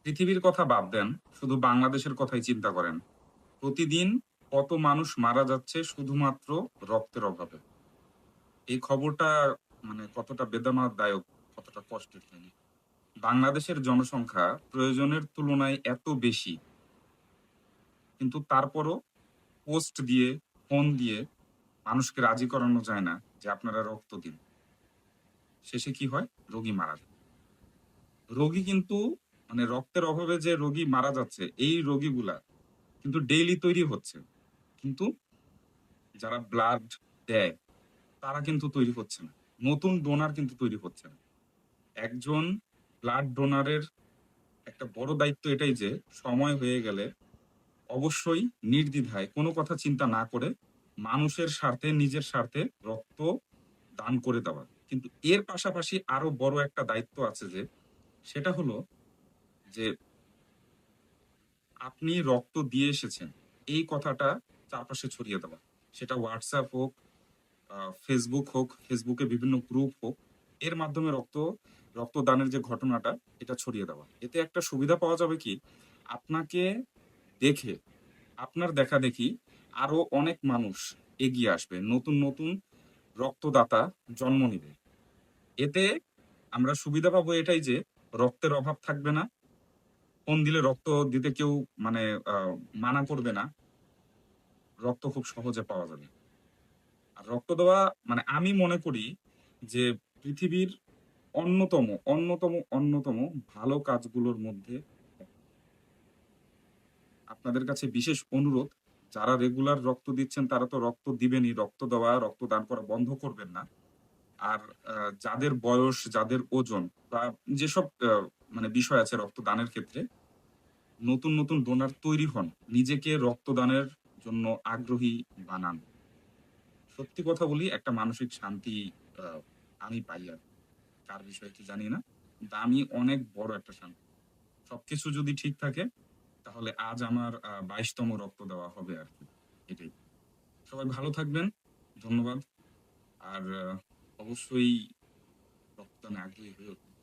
পৃথিবীর কথা বাদ দেন, শুধু বাংলাদেশের কথাই চিন্তা করেন। প্রতিদিন কত মানুষ মারা যাচ্ছে শুধুমাত্র রক্তের অভাবে। এই খবরটা কতটা বেদনাদায়ক, কতটা কষ্টের, তাই না? বাংলাদেশের জনসংখ্যা প্রয়োজনের তুলনায় এত বেশি, কিন্তু তারপরও পোস্ট দিয়ে, ফোন দিয়ে মানুষকে রাজি করানো যায় না যে আপনারা রক্ত দিন। শেষে কি হয়? রোগী মারা যায়। রোগী কিন্তু রক্তের অভাবে যে রোগী মারা যাচ্ছে, এই রোগীগুলা কিন্তু ডেইলি তৈরি হচ্ছে। কিন্তু যারা ব্লাড দেয় তারা কিন্তু তৈরি হচ্ছে না। নতুন ডোনার কিন্তু তৈরি হচ্ছে না। একজন ব্লাড ডোনারের একটা বড় দায়িত্ব এটাই যে সময় হয়ে গেলে অবশ্যই নির্দ্বিধায় কোনো কথা চিন্তা না করে মানুষের স্বার্থে, নিজের স্বার্থে রক্ত দান করে দেওয়া। কিন্তু এর পাশাপাশি আরো বড় একটা দায়িত্ব আছে, যে সেটা হলো যে আপনি রক্ত দিয়ে এসেছেন এই কথাটা চারপাশে ছড়িয়ে দেওয়া। সেটা হোয়াটসঅ্যাপ হোক, ফেসবুক হোক, ফেসবুকে বিভিন্ন গ্রুপ হোক, এর মাধ্যমে রক্তদানের যে ঘটনাটা এটা ছড়িয়ে দেওয়া। এতে একটা সুবিধা পাওয়া যাবে কি, আপনাকে দেখে, আপনার দেখাদেখি আরো অনেক মানুষ এগিয়ে আসবে, নতুন নতুন রক্তদাতা জন্ম নিবে। এতে আমরা সুবিধা পাবো এটাই যে রক্তের অভাব থাকবে না। ফোন দিলে রক্ত দিতে কেউ মানে আহ, মানা করবে না। রক্ত খুব সহজে পাওয়া যাবে। আর রক্ত দেওয়া আমি মনে করি যে পৃথিবীর অন্যতম ভালো কাজগুলোর মধ্যে আপনাদের কাছে বিশেষ অনুরোধ, যারা রেগুলার রক্ত দিচ্ছেন তারা তো রক্ত দিবেনই, রক্ত দেওয়া, রক্ত দান করা বন্ধ করবেন না। আর যাদের বয়স, যাদের ওজন বা যেসব বিষয় আছে রক্তদানের ক্ষেত্রে, নতুন নতুন ডোনার তৈরি হন, নিজেকে রক্তদানের জন্য আগ্রহী বানান। সত্যি কথা বলি, একটা মানসিক শান্তি আহ, আমি পাই। আর কার বিষয়ে কি জানি না, কিন্তু আমি অনেক বড় একটা শান্তি। সবকিছু যদি ঠিক থাকে তাহলে আজ আমার 22তম রক্ত দেওয়া হবে আর কি। এটাই। সবাই ভালো থাকবেন। ধন্যবাদ। আর অবশ্যই রক্তদানে আগ্রহী হয়ে উঠবেন।